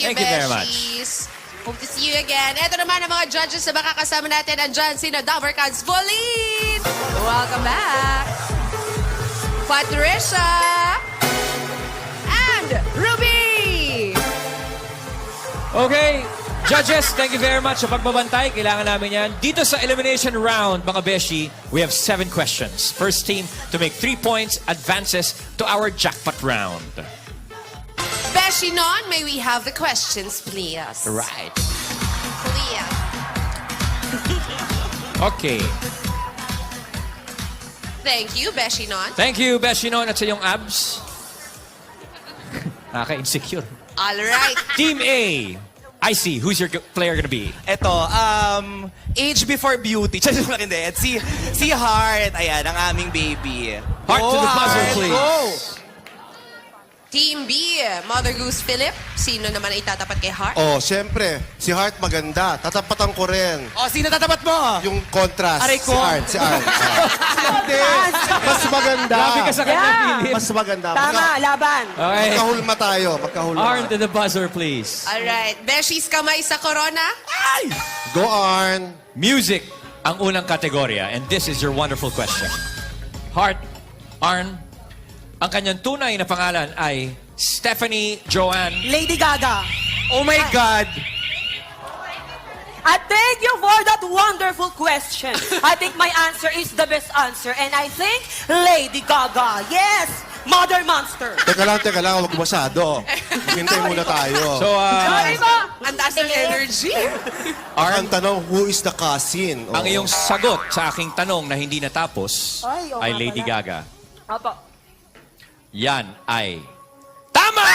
Thank you very much. Beshies. Hope to see you again. Ito naman ang mga judges na makakasama natin. Andyan sino Davercans Volin. Welcome back. Patricia. And Ruby. Okay, judges, thank you very much sa pagbabantay. Kailangan namin yan. Dito sa elimination round, mga beshi, we have 7 questions. First team to make 3 points advances to our jackpot round. Beshi Non, may we have the questions, please? Right. Please. Okay. Thank you, Beshi Non. Thank you, Beshinon, at sa iyong abs. Nakaka-insecure. All right. Team A. I see. Who's your player gonna be? Ito, age before beauty. Hindi. Si Heart. Ayan, ang aming baby. Heart to the buzzer, Heart, please. go! Team B, Mother Goose Philip. Sino naman ang itatapat kay Heart? Oh, siyempre, si Heart maganda. Tatapatan ko rin. O, sino tatapat mo? Yung contrast. Aray ko. Si Art. Hindi. Mas maganda. Grabe ka sa kanya, Philip. Mas maganda. Tama, laban. Okay. Magkahulma tayo. Magkahulma. Arn to the buzzer, please. All right. Beshies, kamay sa corona. Go, Arn. Music ang unang kategorya, and this is your wonderful question. Heart, Arn, ang kanyang tunay na pangalan ay Stephanie Joanne. Lady Gaga. Oh my God! I thank you for that wonderful question. I think my answer is the best answer. And I think Lady Gaga. Yes! Mother Monster. Teka lang. Huwag masyado. Hintay muna tayo. So, Sorry po. Ang taas ng energy. Ang tanong, who is the cousin? ang iyong sagot sa aking tanong na hindi natapos Ay, oo ay nga Lady pala. Gaga. Opo. Yan ay tama!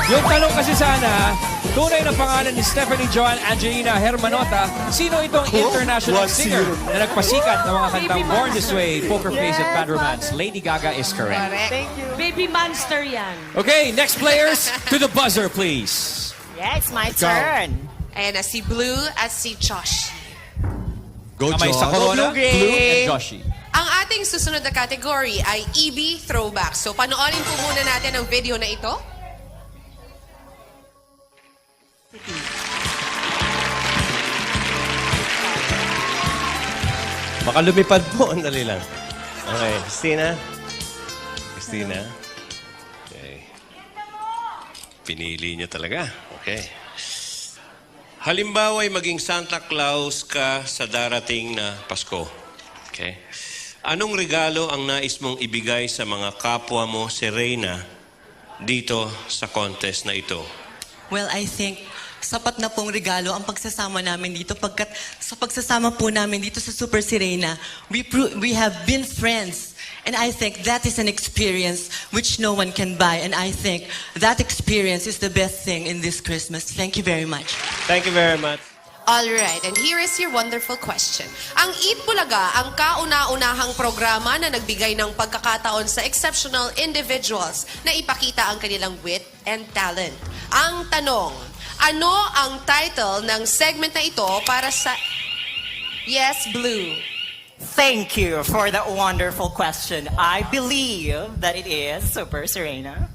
Yung tanong kasi sana, tunay na pangalan ni Stephanie Joanne Angelina Hermanota, sino itong international singer na nagpasikat ng mga kantang Born This Way, Poker Face at Bad Romance? Lady Gaga is correct. Thank you. Baby monster yan. Okay, next players, to the buzzer, please. Yeah, it's my turn. Ayan na, si Blue at si Josh. Go, Kamay sa John. corona, Blue Gray. Blue and Joshi. Ang ating susunod na category ay EB Throwback. So, panoorin po muna natin ang video na ito. Baka lumipad po. Andali lang. Okay. Christina? Okay. Pinili niya talaga. Okay. Halimbawa ay maging Santa Claus ka sa darating na Pasko. Okay. Anong regalo ang nais mong ibigay sa mga kapwa mo, si Reyna, dito sa contest na ito? Well, I think sapat na pong regalo ang pagsasama namin dito. Pagkat sa pagsasama po namin dito sa Super Sirena, we have been friends. And I think that is an experience which no one can buy. And I think that experience is the best thing in this Christmas. Thank you very much. Thank you very much. All right, and here is your wonderful question. Ang Eat Bulaga, ang kauna-unahang programa na nagbigay ng pagkakataon sa exceptional individuals na ipakita ang kanilang wit and talent. Ang tanong, ano ang title ng segment na ito para sa... Yes, Blue. Thank you for that wonderful question. I believe that it is Super Serena.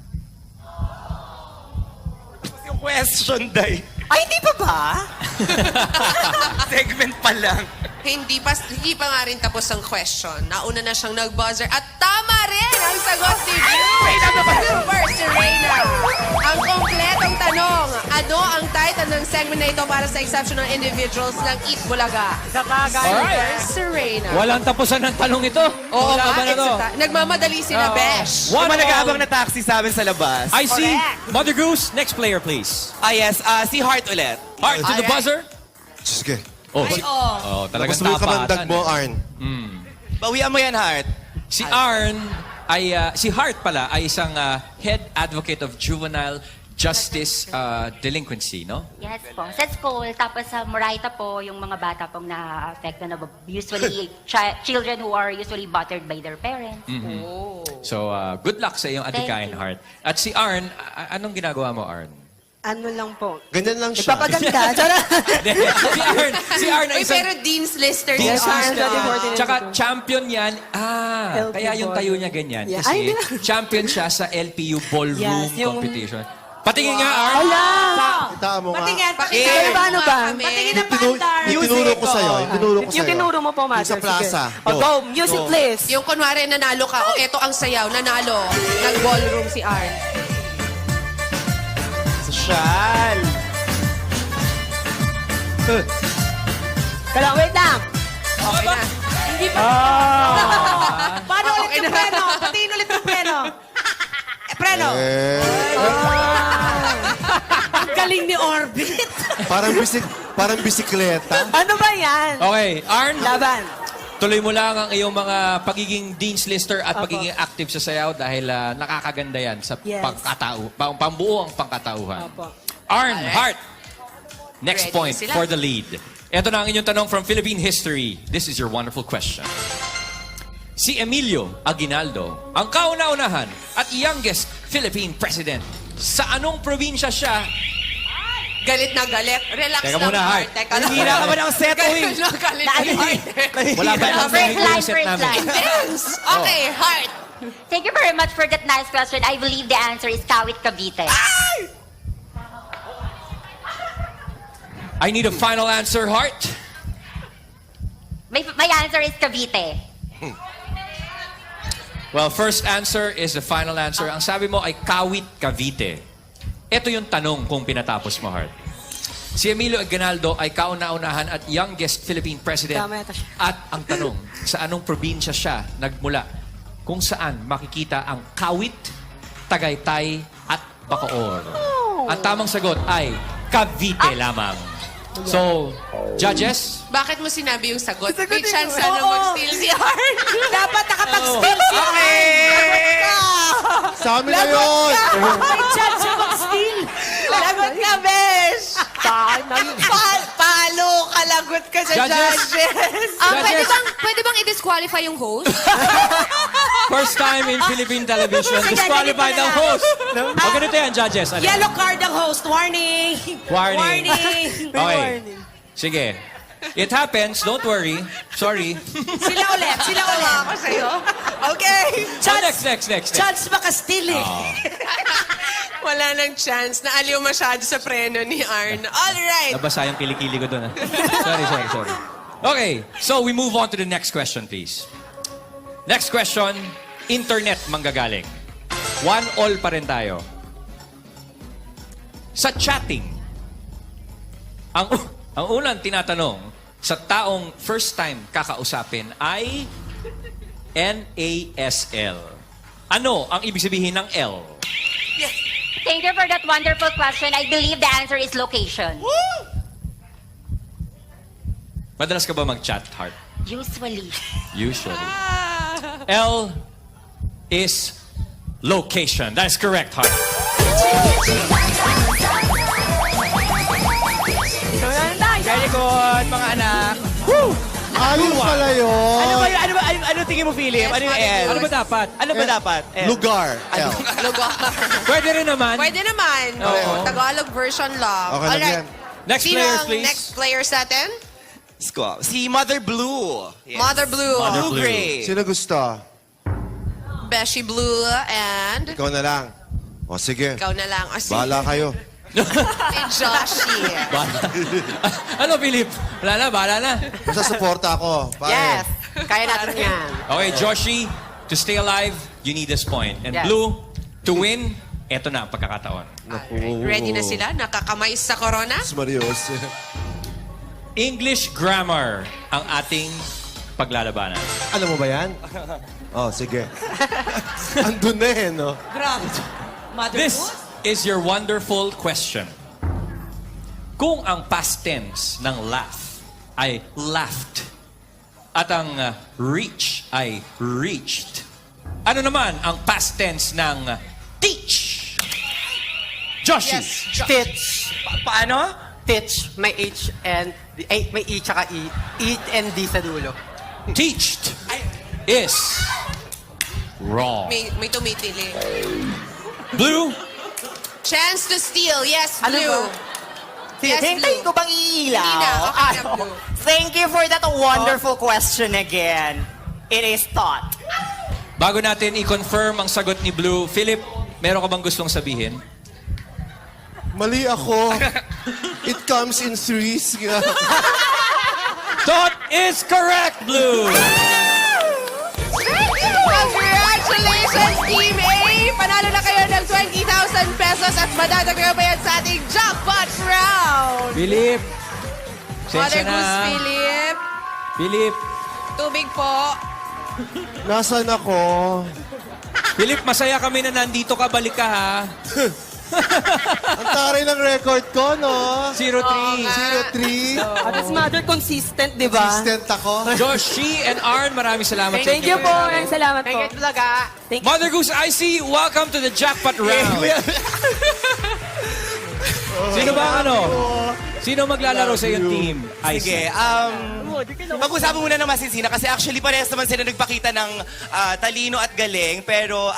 Yung question, Day. Ay, hindi pa ba? Segment pa lang. Hindi pa nga rin tapos ang question. Nauna na siyang nag-buzzer at tama rin ang sagot ni Super Serena. Ang kompletong tanong, ano ang title ng segment na ito para sa exceptional individuals ng Eat Bulaga? Super Serena. Walang tapusan ng tanong ito. Oo Wala nga, ba na to? nagmamadali sila, Besh. One Mga nag-aabang all. na taxi sa amin sa labas. I see. Mother Goose, next player, please. Yes, si Heart ulit. Heart to the buzzer. Sige. Oh, talagang Mas mo yung kamandag tapatan. mo, Arn. Bawian mo yan, Heart. Si Arn ay, si Heart pala ay isang head advocate of juvenile justice delinquency, no? Yes po. Sa school, tapos sa Moraita po, yung mga bata pong na-affect na usually children who are usually battered by their parents. So, good luck sa iyong adhikain, you. Heart. At si Arn, anong ginagawa mo, Arn? Ano lang po. Ganyan lang siya. Nagpapaganda. Charot. si Arn ay Uy, isang... pero Dean's Lister Dean's si Arn. Lister. Arn. Tsaka champion yan. LPU kaya yung tayo niya ganyan. Yeah. Kasi Ay, no. champion siya sa LPU Ballroom Yes, yung- Competition. Patingin nga, Arn. Hala! Kita mo nga. Patingin, Pakinggan patingin. Paano mo ba? nga kami. Patingin Yung ng bandar. yung tinuro ko sa'yo. Yung tinuro ko sa'yo. Yung tinuro mo po, Mother. Yung sa plaza. Sige. Go, music please. Yung kunwari nanalo ka, o eto ang sayaw, nanalo. Nag-ballroom si Arn. Social. Kailang, wait lang. Okay na. Hindi pa. Paano ulit yung preno? Patingin ulit yung preno. Preno. Ang galing ni Orbit. Parang bisikleta. Ano ba yan? Okay, Arn, Laban. tuloy mo lang ang iyong mga pagiging Dean's Lister at pagiging active sa sayaw dahil nakakaganda yan sa Yes. pambuo ang pangkatauhan. Opo. Arn, Hart, next Ready point sila. for the lead. Ito na ang inyong tanong from Philippine history. This is your wonderful question. Si Emilio Aguinaldo, ang kauna-unahan at youngest Philippine president. Sa anong probinsya siya? Galit na galit. Relax Teka lang, muna, Art. Heart. Teka lang. Hihira ka ba ng set, uy? Galit na galit na Art. Wala ba nang First line, set first namin? line. Yes. Okay, Heart. Thank you very much for that nice question. I believe the answer is Kawit Cavite. I need a final answer, Hart. My answer is Cavite. Well, first answer is the final answer. Ang sabi mo ay Kawit Cavite. Ito yung tanong kung pinatapos mo, Hart. Si Emilio Aguinaldo ay kauna-unahan at youngest Philippine president. Tama yata siya. At ang tanong, sa anong probinsya siya nagmula? Kung saan makikita ang Kawit, Tagaytay at Bacoor. Ang tamang sagot ay Cavite lamang. So, judges, Bakit mo sinabi yung sagot? May Sagutin chance mo. sana Oo. mag-steal si Art. Dapat nakapag-steal si Art. Sa amin na yun. May chance siya mag-steal. Lagot na, besh. Palo ka, lagot ka sa Judges. judges. Pwede Judges. bang i-disqualify yung host? first time in Philippine television, Sige, disqualified ganito na ang lang. host. O ganito yan, judges. Ano? Yellow card ang host. Warning. Warning. Warning. Okay. Warning. Sige. It happens, don't worry. Sorry. Sila ulit. Sila ulit. Ako sa'yo. Okay. Next. Chance maka-steal eh. Wala nang chance. Naaliw masyado sa preno ni Arn. All right. Nabasa yung kilikili ko doon. Sorry. Okay, so we move on to the next question, please. Next question, internet manggagaling. 1-1 pa rin tayo. Sa chatting, ang unang tinatanong sa taong first time kakausapin ay NASL. Ano ang ibig sabihin ng L? Thank you for that wonderful question. I believe the answer is location. Madalas ka ba mag-chat, Heart? Usually. Usually. L is location. That is correct, Heart. Very good, mga anak. Ayun pala yun. Ano tingin mo, Philip? Ano yung L? Ano ba dapat? Ano ba dapat? L. Lugar. L. Lugar. Pwede rin naman. Pwede naman. Oo. Tagalog version lang. Okay lang Alright. yan. Next Sino players, ang please. next players natin? Si Mother Blue. Yes. Mother Blue. Mother Blue Blue. Gray. Sino gusto? Beshi Blue and Ikaw na lang. O sige. ikaw na lang. O, si Bahala kayo. Joshie. Ano, Philip? Bahala na. Basta suporta ako. Pare. Yes. Kaya natin yan. Okay, Joshi, to stay alive, you need this point. And Yes. Blue, to win, eto na ang pagkakataon. Alright. Ready na sila? Nakakamay sa corona? Marios. English grammar ang ating paglalabanan. Alam mo ba yan? Oh, sige. Andun na eh, no? Grabe. Mother This is your wonderful question. Kung ang past tense ng laugh ay laughed at ang reach ay reached, ano naman ang past tense ng teach? Joshi. Teach. Paano? Teach. May H and... may E tsaka E. E and D sa dulo. Teached is wrong. May tumitili. Blue, Chance to steal. Yes, Ano Blue. ba? Yes, Hintayin Blue. ko bang iilaw? Hindi na. Okay na, Ano? Blue. Thank you for that wonderful question again. It is thought. Bago natin i-confirm ang sagot ni Blue, Philip, meron ka bang gustong sabihin? Mali ako. It comes in threes. nga. That is correct, Blue! Congratulations, Team A! Panalo na kayo ng 20,000 pesos at madadagdagan pa yan sa ating jackpot round! Philip, Mother sensya na. Goose Philip, Philip, tubig po. Nasaan ako? Philip, masaya kami na nandito ka. Balik ka, ha? Ang taray ng record ko, no? 0-3. 0-3. At as mother, consistent, di ba? Assistant ako. Josh, she, and Arn, maraming salamat. Thank you po. Maraming salamat po. talaga. Mother Goose IC, welcome to the jackpot round. Sino ba ano? Sino maglalaro sa iyong team? IC. Sige, mag-usapan muna ng masisina kasi actually parehas naman sila nagpakita ng talino at galing. Pero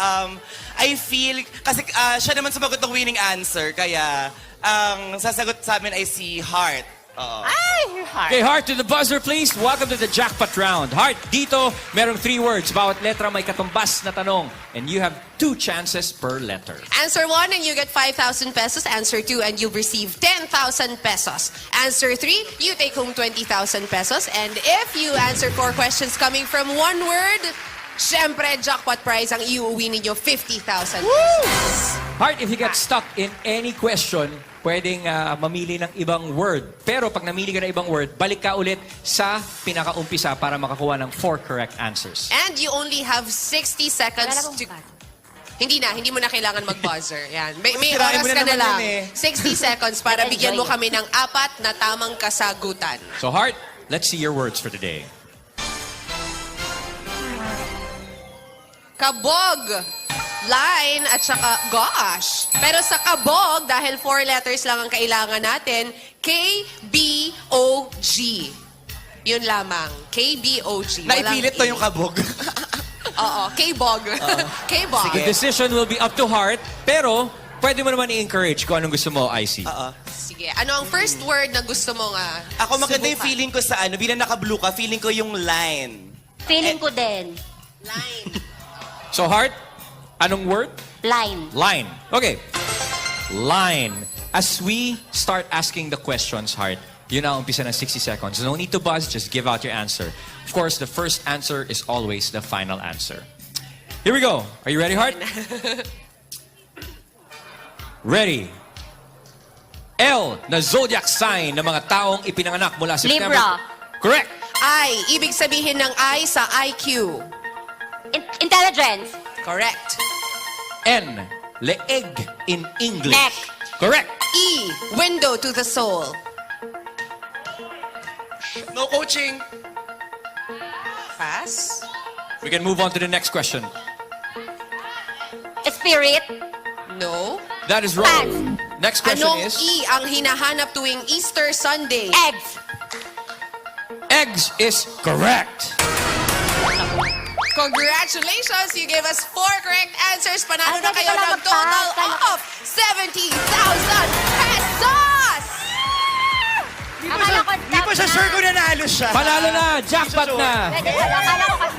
I feel, kasi siya naman sumagot ng winning answer, kaya ang sasagot sa amin ay si Heart. Oo. Okay, Heart, to the buzzer, please. Welcome to the jackpot round. Heart, dito, merong 3 words. Bawat letra may katumbas na tanong. And you have 2 chances per letter. Answer 1 and you get 5,000 pesos. Answer 2 and you receive 10,000 pesos. Answer 3, you take home 20,000 pesos. And if you answer 4 questions coming from 1 word, syempre, jackpot prize ang iuwi ninyo 50,000 pesos. Heart, if you get stuck in any question, pwedeng mamili ng ibang word. Pero pag namili ka ng ibang word, balik ka ulit sa pinakaumpisa para makakuha ng 4 correct answers. And you only have 60 seconds to... Hindi mo na kailangan mag-buzzer. Yan. May Sirain oras mo na ka na naman lang. yun 60 seconds para bigyan mo kami ng 4 na tamang kasagutan. So Heart, let's see your words for today. Kabog, line, at saka gosh. Pero sa kabog, dahil 4 letters lang ang kailangan natin, K-B-O-G. Yun lamang. K-B-O-G. Naipilit to yung kabog. Oo, K-bog. K-bog. The decision will be up to Heart, pero pwede mo naman i-encourage kung anong gusto mo, IC. Sige, ano ang first word na gusto mo nga? Ako maganda yung subukan? feeling ko sa bilang naka-blue ka, feeling ko yung line. Feeling ko din. Line. So Heart, anong word? Line. Line. Okay. Line. As we start asking the questions, Heart, yun na umpisa ng 60 seconds. No need to buzz, just give out your answer. Of course, the first answer is always the final answer. Here we go. Are you ready, Heart? Ready. L na zodiac sign ng mga taong ipinanganak mula September. Libra. Correct. I, ibig sabihin ng I sa IQ. Intelligence. Correct. N, leeg in English. Neck. Correct. E, window to the soul. No coaching. Pass. We can move on to the next question. Spirit. No. That is wrong. Next question Anong is... E ang hinahanap tuwing Easter Sunday? Eggs. Eggs is correct. Congratulations! You gave us 4 correct answers. Panalo Ay, na hindi kayo ko na ng total magpa- of 70,000 pesos! Akala ko Di pa siya sure kung nanalo siya. Panalo na! Jackpot na! Pwede pala. Akala ko kasi...